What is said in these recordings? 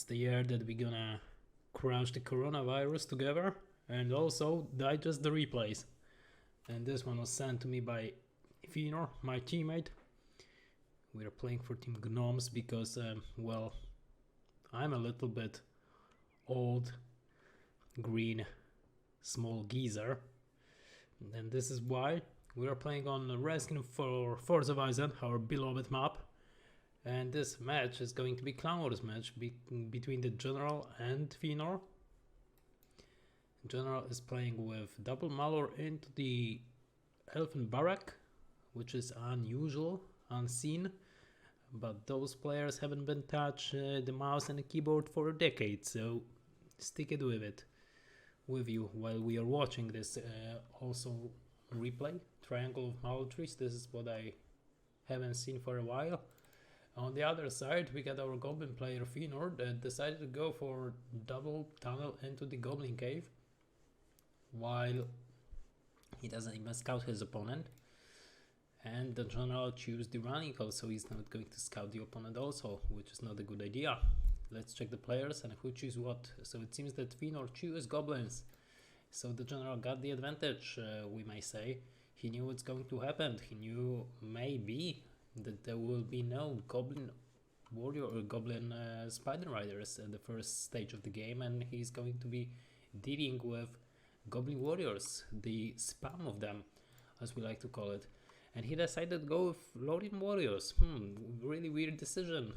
the year that we're gonna crush the coronavirus together and also digest the replays. And this one was sent to me by Feanor, my teammate. We are playing for Team Gnomes because, well, I'm a little bit old, green, small geezer. And this is why we are playing on the reskin for Force of Isen, our beloved map. And this match is going to be ClanWars match between the General and Feanor. General is playing with double Malor into the Elfen Barrack, which is unusual, unseen, but those players haven't been touched the mouse and the keyboard for a decade, so stick it with you while we are watching this also replay. Triangle of Malor trees, this is what I haven't seen for a while. On the other side, we got our Goblin player Feanor that decided to go for double tunnel into the Goblin cave, while he doesn't even scout his opponent. And the General choose the running call, so he's not going to scout the opponent also, which is not a good idea. Let's check the players and who choose what. So it seems that Feanor choose Goblins, so the General got the advantage, we may say. He knew what's going to happen. He knew maybe that there will be no Goblin Warrior or Goblin Spider Riders at the first stage of the game, and he's going to be dealing with Goblin Warriors, the spam of them, as we like to call it. And he decided to go with Loading Warriors. Really weird decision.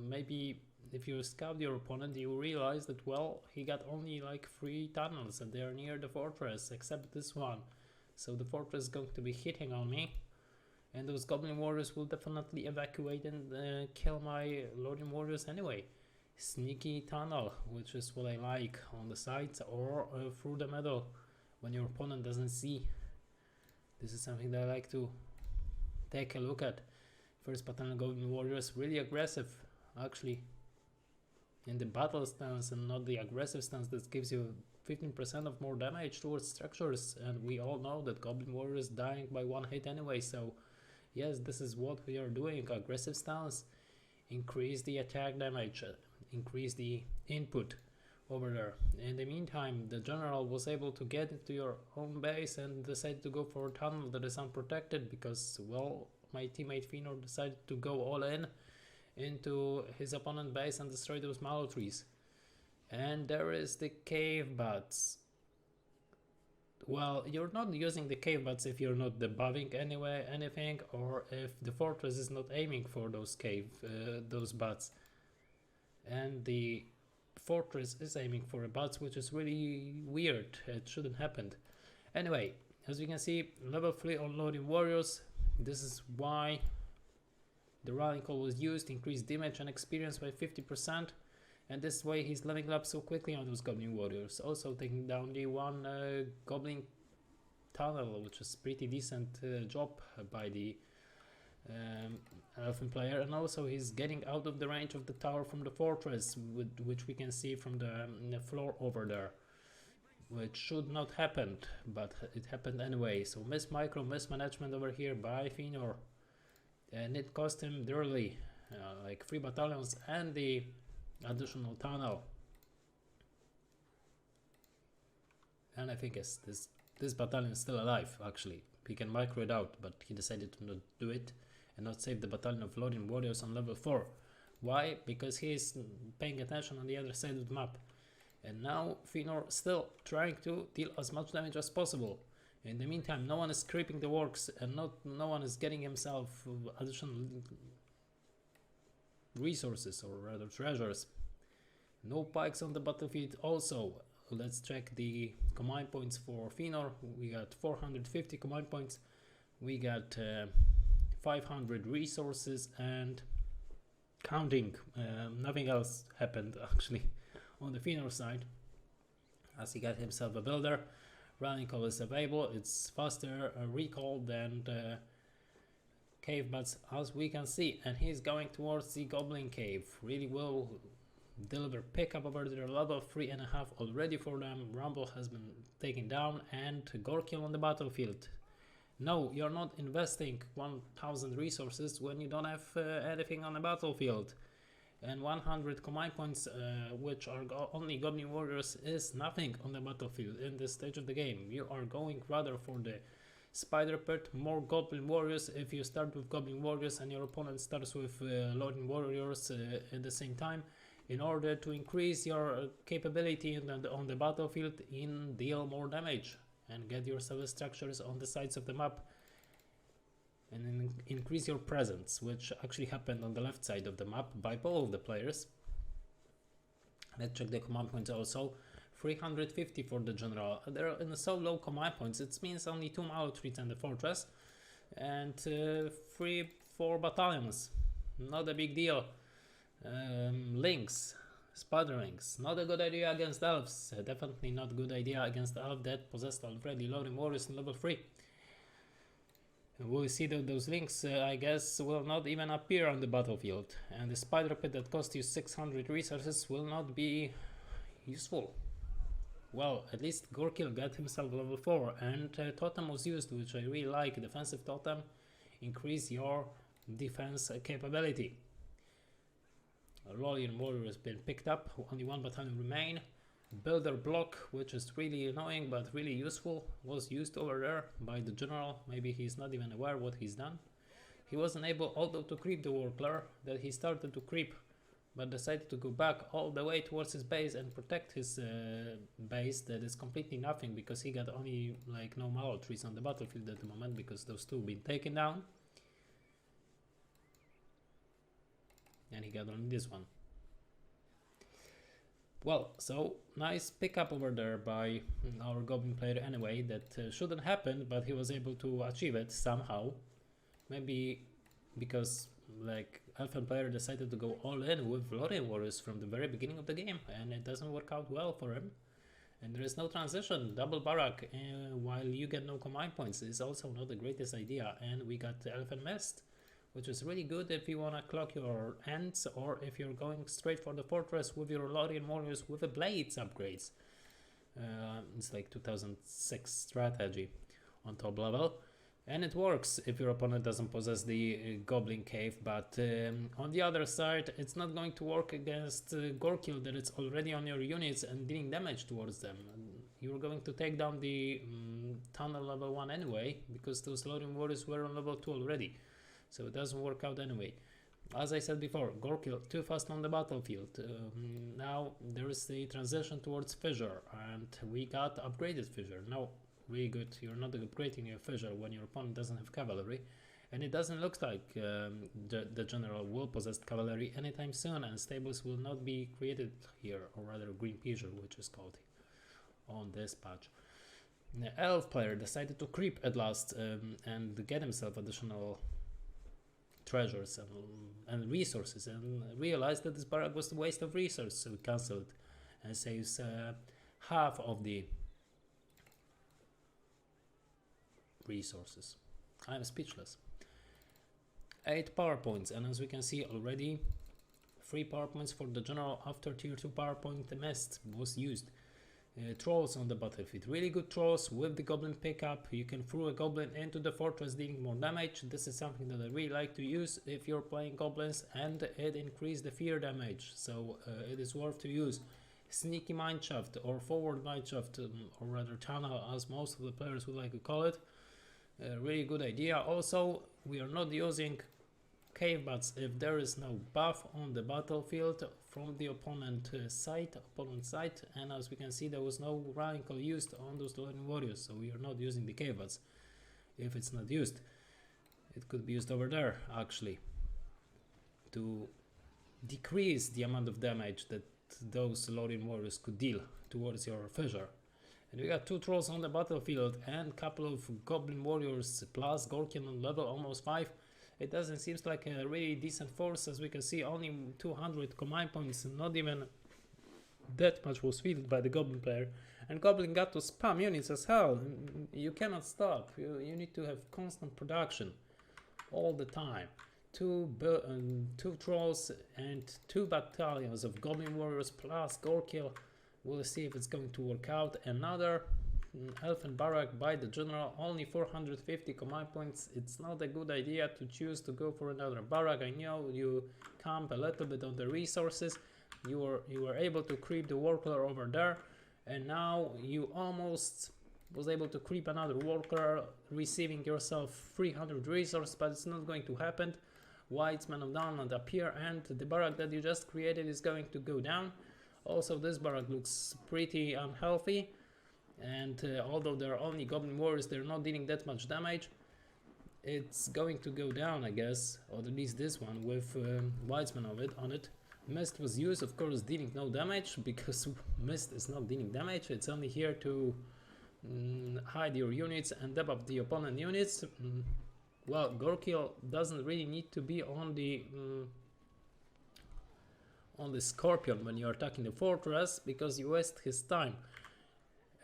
Maybe if you scout your opponent, you realize that, well, he got only like 3 tunnels and they're near the fortress, except this one. So the fortress is going to be hitting on me, and those Goblin Warriors will definitely evacuate and kill my Loading Warriors anyway. Sneaky tunnel, which is what I like, on the sides or through the middle when your opponent doesn't see. This is something that I like to take a look at. First Battalion Goblin Warriors, really aggressive actually in the battle stance, and not the aggressive stance that gives you 15% of more damage towards structures, and we all know that Goblin Warriors dying by 1 hit anyway. So yes, this is what we are doing. Aggressive stance, increase the attack damage, increase the input over there. In the meantime, the General was able to get into your own base and decided to go for a tunnel that is unprotected because, well, my teammate Feanor decided to go all in into his opponent base and destroy those mallow trees. And there is the cave bats. Well, you're not using the cave bats if you're not debuffing anything, or if the fortress is not aiming for those bats. And the fortress is aiming for a bats, which is really weird. It shouldn't happen. Anyway, as you can see, level 3 on Loading Warriors. This is why the rallying call was used. Increased damage and experience by 50%. And this way he's leveling up so quickly on those Goblin Warriors. Also taking down the one Goblin tunnel, which is pretty decent job by the Elfen player. And also he's getting out of the range of the tower from the fortress, which we can see from the floor over there, which should not happen, but it happened anyway. So mismanagement over here by Feanor, and it cost him dearly, like 3 battalions and the additional tunnel. And I think this battalion is still alive. Actually, he can micro it out, but he decided to not do it and not save the battalion of Loading Warriors on level 4. Why? Because he is paying attention on the other side of the map. And now Feanor still trying to deal as much damage as possible. In the meantime, no one is creeping the works, and no one is getting himself additional resources, or rather treasures. No pikes on the battlefield. Also, let's check the command points for Feanor. We got 450 command points. We got 500 resources and counting. Nothing else happened actually on the Feanor side, as he got himself a builder. Running call is available. It's faster recall than the cave bats, as we can see, and he's going towards the Goblin cave. Really will deliver pickup over there. Level 3.5 already for them. Rumble has been taken down, and Gorkill on the battlefield. No, you're not investing 1000 resources when you don't have anything on the battlefield. and 100 command points, which are only Goblin Warriors, is nothing on the battlefield in this stage of the game. You are going rather for the Spider Pit, more Goblin Warriors if you start with Goblin Warriors and your opponent starts with Lording Warriors at the same time, in order to increase your capability on the battlefield and deal more damage and get yourself structures on the sides of the map and then increase your presence, which actually happened on the left side of the map by both of the players. Let's check the command points also. 350 for the general. They're in so low command points, it means only 2 Mallow trees and the fortress, and 3-4 battalions. Not a big deal. Links, spider links, not a good idea against elves. Definitely not a good idea against elf that possessed already Lording Warriors in level 3. We'll see that those links, I guess, will not even appear on the battlefield, and the spider pit that cost you 600 resources will not be useful. Well, at least Gorkil got himself level 4, and totem was used, which I really like. Defensive totem, increase your defense capability. Lording Warrior has been picked up, only 1 battalion remain. Builder block, which is really annoying but really useful, was used over there by the general. Maybe he's not even aware what he's done. He wasn't able, although, to creep the Warclaw, that he started to creep, but decided to go back all the way towards his base and protect his base that is completely nothing, because he got only like no Mallow trees on the battlefield at the moment, because those 2 been taken down. And he got only this one. Well, so nice pickup over there by our Goblin player anyway. That shouldn't happen, but he was able to achieve it somehow. Maybe because like Elfen player decided to go all in with Lording Warriors from the very beginning of the game, and it doesn't work out well for him. And there is no transition, double barrack, while you get no command points is also not the greatest idea. And we got Elfen Mist, which is really good if you want to clock your ends, or if you're going straight for the fortress with your Lording Warriors with the blades upgrades. It's like 2006 strategy on top level, and it works if your opponent doesn't possess the Goblin Cave. But on the other side, it's not going to work against Gorkil that it's already on your units and dealing damage towards them. You're going to take down the tunnel level 1 anyway, because those Lording Warriors were on level 2 already. So it doesn't work out anyway. As I said before, Gorkil too fast on the battlefield. Now there is the transition towards Fissure, and we got upgraded Fissure. Now, really good. You're not upgrading your Fissure when your opponent doesn't have cavalry, and it doesn't look like the general will possess cavalry anytime soon, and stables will not be created here, or rather Green Fissure, which is called on this patch. The elf player decided to creep at last and get himself additional treasures and resources, and realized that this barrack was a waste of resources, so he cancelled and saves half of the resources. I am speechless. 8 power points, and as we can see already, 3 power points for the general after tier 2 power point mist was used. Trolls on the battlefield, really good trolls with the goblin pickup. You can throw a goblin into the fortress dealing more damage. This is something that I really like to use if you're playing goblins, and it increases the fear damage, so it is worth to use. Sneaky mineshaft or forward mineshaft, or rather tunnel as most of the players would like to call it. Really good idea. Also, we are not using cave bats if there is no buff on the battlefield from the opponent side, and as we can see, there was no radical used on those Lording Warriors, so we are not using the cave bats. If it's not used, it could be used over there actually to decrease the amount of damage that those Lording Warriors could deal towards your Fissure. And we got 2 trolls on the battlefield and a couple of Goblin Warriors plus Gorkil on level almost 5. It doesn't seem like a really decent force, as we can see only 200 command points, not even that much was filled by the Goblin player. And Goblin got to spam units as hell. You cannot stop, you need to have constant production all the time. 2 trolls and 2 battalions of Goblin Warriors plus Gorkil. We'll see if it's going to work out. Another Elfin Barrack by the general, only 450 command points. It's not a good idea to choose to go for another barrack. I know you camp a little bit on the resources. You were able to creep the worker over there, and now you almost was able to creep another worker, receiving yourself 300 resources, but it's not going to happen. White's Man of Dawn not appear, and the barrack that you just created is going to go down. Also, this barrack looks pretty unhealthy, and although there are only Goblin Warriors, they're not dealing that much damage. It's going to go down, I guess, or at least this one with Whitesman on it. Mist was used, of course, dealing no damage, because Mist is not dealing damage. It's only here to hide your units and debuff the opponent units. Well, Gorkiel doesn't really need to be on the Scorpion when you're attacking the fortress, because you waste his time.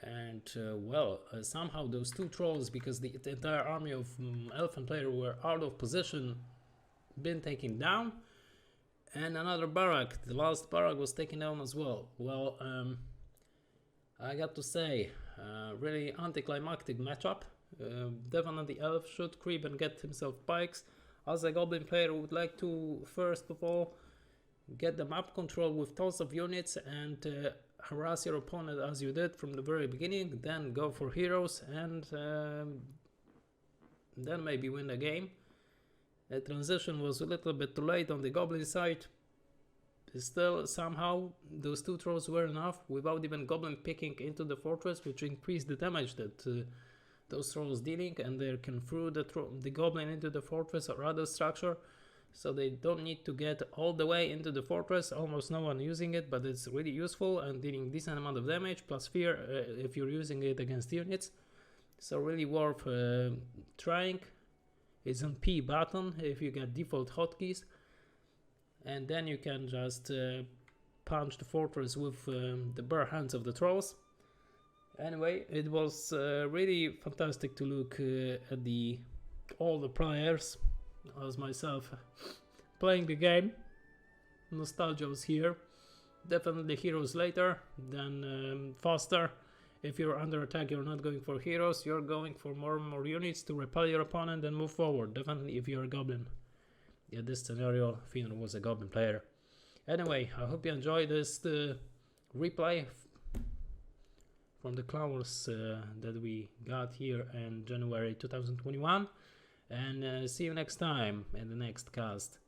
And somehow those two trolls, because the entire army of Elfin player were out of position, been taken down, and another barrack, the last barrack, was taken down as well. Well, I got to say, really anticlimactic matchup. Definitely Elf should creep and get himself pikes. As a Goblin player, would like to first of all get the map control with tons of units and harass your opponent as you did from the very beginning, then go for heroes, and then maybe win the game. The transition was a little bit too late on the Goblin side. Still, somehow those two trolls were enough without even Goblin picking into the fortress, which increased the damage that those trolls dealing, and they can throw the Goblin into the fortress or other structure. So they don't need to get all the way into the fortress, almost no one using it, but it's really useful and dealing decent amount of damage, plus fear if you're using it against units. So really worth trying. It's on P button if you get default hotkeys, and then you can just punch the fortress with the bare hands of the trolls. Anyway, it was really fantastic to look at all the players as myself playing the game. Nostalgia was here. Definitely heroes later, then faster. If you're under attack, you're not going for heroes, you're going for more and more units to repel your opponent and move forward. Definitely if you're a Goblin. Yeah, this scenario, Feanor was a Goblin player. Anyway, I hope you enjoyed this replay from the ClanWars that we got here in January 2021. And see you next time in the next cast.